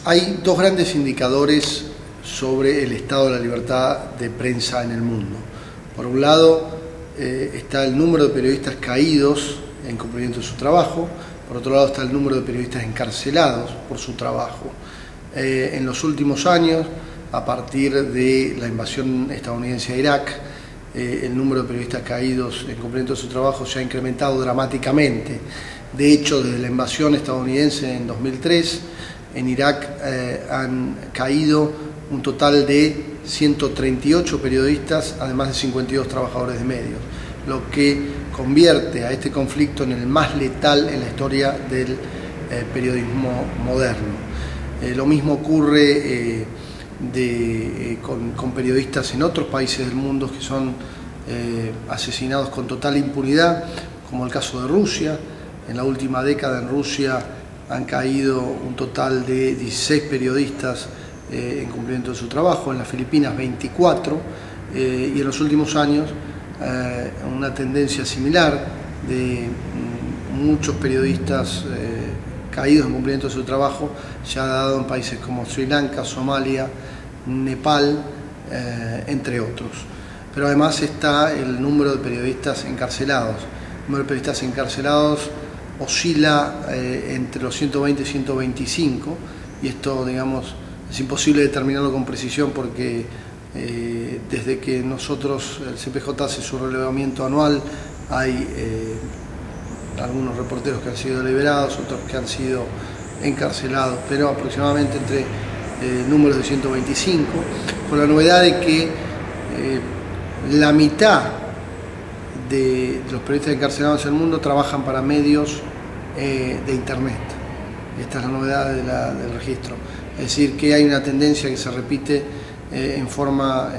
Hay dos grandes indicadores sobre el estado de la libertad de prensa en el mundo. Por un lado está el número de periodistas caídos en cumplimiento de su trabajo, por otro lado está el número de periodistas encarcelados por su trabajo. En los últimos años, a partir de la invasión estadounidense a Irak, el número de periodistas caídos en cumplimiento de su trabajo se ha incrementado dramáticamente. De hecho, desde la invasión estadounidense en 2003, en Irak han caído un total de 138 periodistas, además de 52 trabajadores de medios, lo que convierte a este conflicto en el más letal en la historia del periodismo moderno. Lo mismo ocurre con periodistas en otros países del mundo que son asesinados con total impunidad, como el caso de Rusia. En la última década en Rusia han caído un total de 16 periodistas en cumplimiento de su trabajo, en las Filipinas 24, y en los últimos años una tendencia similar de muchos periodistas caídos en cumplimiento de su trabajo se ha dado en países como Sri Lanka, Somalia, Nepal, entre otros. Pero además está el número de periodistas encarcelados. El número de periodistas encarcelados oscila entre los 120 y 125, y esto, digamos, es imposible determinarlo con precisión porque desde que nosotros, el CPJ, hace su relevamiento anual, hay algunos reporteros que han sido liberados, otros que han sido encarcelados, pero aproximadamente entre números de 125, con la novedad de que la mitad de los periodistas encarcelados en el mundo trabajan para medios de Internet. Esta es la novedad del registro. Es decir, que hay una tendencia que se repite en forma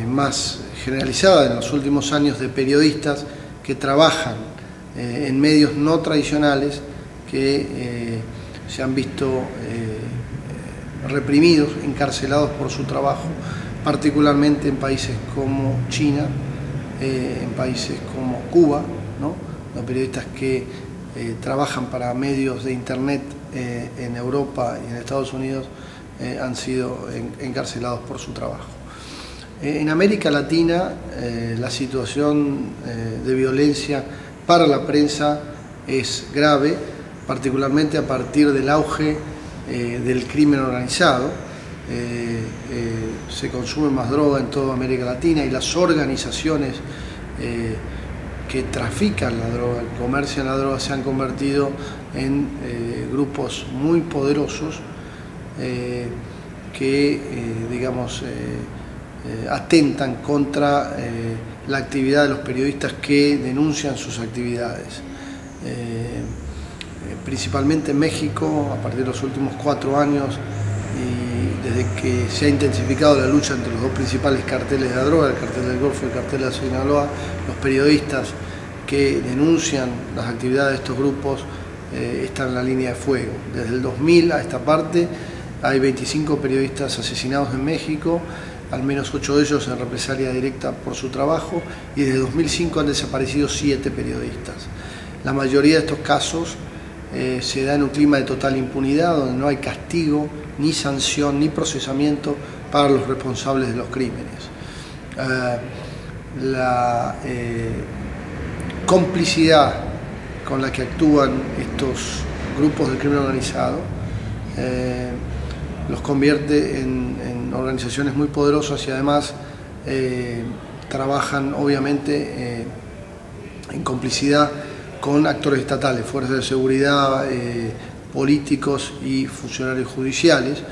más generalizada en los últimos años, de periodistas que trabajan en medios no tradicionales que se han visto reprimidos, encarcelados por su trabajo, particularmente en países como China, en países como Cuba, ¿no? Los periodistas que trabajan para medios de Internet en Europa y en Estados Unidos han sido encarcelados por su trabajo. En América Latina la situación de violencia para la prensa es grave, particularmente a partir del auge del crimen organizado. Se consume más droga en toda América Latina, y las organizaciones que trafican la droga, que comercian la droga, se han convertido en grupos muy poderosos que digamos, atentan contra la actividad de los periodistas que denuncian sus actividades. Principalmente en México, a partir de los últimos 4 años, y desde que se ha intensificado la lucha entre los dos principales carteles de la droga, el cartel del Golfo y el cartel de Sinaloa, los periodistas que denuncian las actividades de estos grupos están en la línea de fuego. Desde el 2000 a esta parte hay 25 periodistas asesinados en México, al menos 8 de ellos en represalia directa por su trabajo, y desde 2005 han desaparecido 7 periodistas. La mayoría de estos casos se da en un clima de total impunidad, donde no hay castigo, ni sanción, ni procesamiento para los responsables de los crímenes. La complicidad con la que actúan estos grupos del crimen organizado los convierte en organizaciones muy poderosas, y además trabajan obviamente en complicidad con actores estatales, fuerzas de seguridad, políticos y funcionarios judiciales,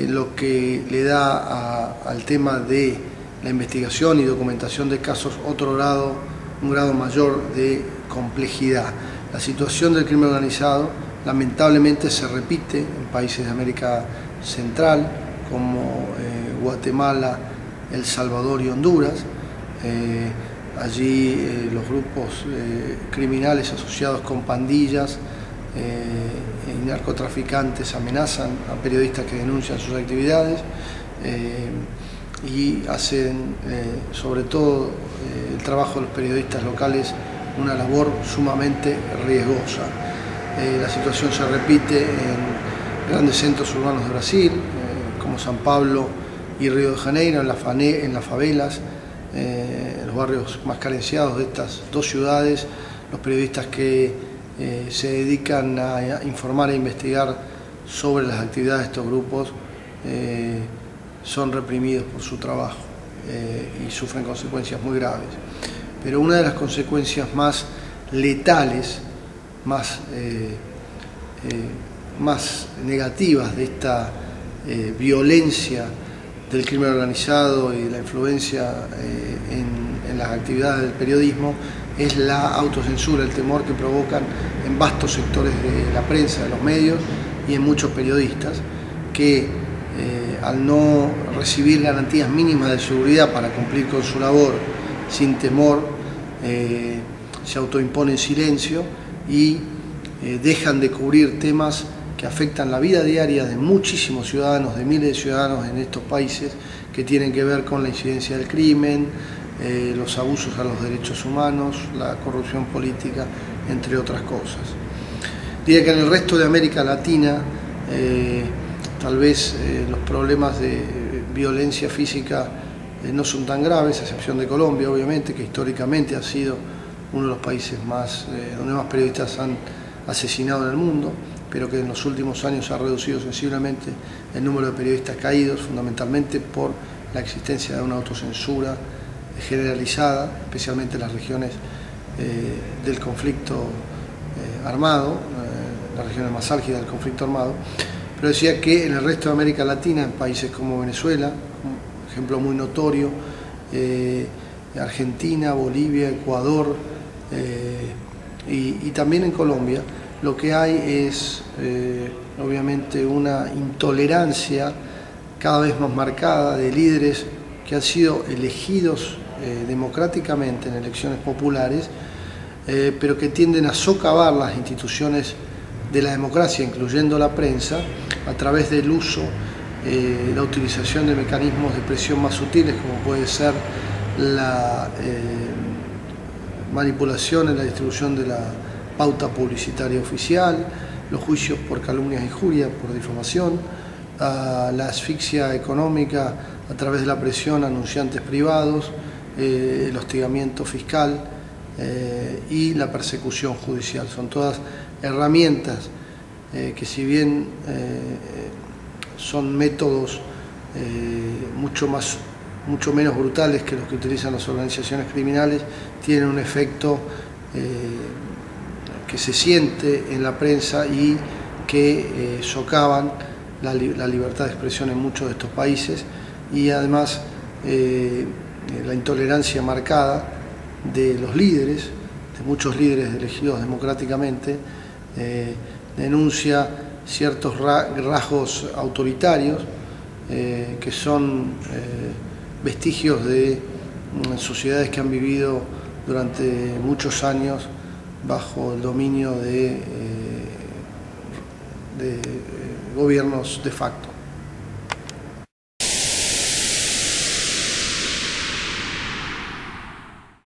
lo que le da al tema de la investigación y documentación de casos un grado mayor de complejidad. La situación del crimen organizado lamentablemente se repite en países de América Central como Guatemala, El Salvador y Honduras. Allí los grupos criminales asociados con pandillas y narcotraficantes amenazan a periodistas que denuncian sus actividades y hacen, sobre todo el trabajo de los periodistas locales, una labor sumamente riesgosa. La situación se repite en grandes centros urbanos de Brasil, como São Paulo y Río de Janeiro, en las favelas, en los barrios más carenciados de estas dos ciudades. Los periodistas que se dedican a informar e investigar sobre las actividades de estos grupos son reprimidos por su trabajo y sufren consecuencias muy graves. Pero una de las consecuencias más letales, más negativas de esta violencia del crimen organizado y de la influencia en las actividades del periodismo es la autocensura, el temor que provocan en vastos sectores de la prensa, de los medios y en muchos periodistas que al no recibir garantías mínimas de seguridad para cumplir con su labor sin temor, se autoimponen silencio y dejan de cubrir temas que afectan la vida diaria de muchísimos ciudadanos, de miles de ciudadanos en estos países, que tienen que ver con la incidencia del crimen, los abusos a los derechos humanos, la corrupción política, entre otras cosas. Diría que en el resto de América Latina tal vez los problemas de violencia física no son tan graves, a excepción de Colombia, obviamente, que históricamente ha sido uno de los países donde más periodistas han asesinado en el mundo, pero que en los últimos años ha reducido sensiblemente el número de periodistas caídos, fundamentalmente por la existencia de una autocensura generalizada, especialmente en las regiones del conflicto armado, las regiones más álgidas del conflicto armado. Pero decía que en el resto de América Latina, en países como Venezuela, un ejemplo muy notorio, Argentina, Bolivia, Ecuador y también en Colombia, lo que hay es obviamente una intolerancia cada vez más marcada de líderes que han sido elegidos democráticamente en elecciones populares, pero que tienden a socavar las instituciones de la democracia, incluyendo la prensa, a través del uso, la utilización de mecanismos de presión más sutiles, como puede ser la manipulación en la distribución de la pauta publicitaria oficial, los juicios por calumnias e injurias, por difamación, la asfixia económica a través de la presión a anunciantes privados, el hostigamiento fiscal y la persecución judicial. Son todas herramientas que, si bien son métodos mucho menos brutales que los que utilizan las organizaciones criminales, tienen un efecto que se siente en la prensa y que socavan la libertad de expresión en muchos de estos países, y además la intolerancia marcada de los líderes, de muchos líderes elegidos democráticamente, denuncia ciertos rasgos autoritarios que son vestigios de sociedades que han vivido durante muchos años bajo el dominio de gobiernos de facto.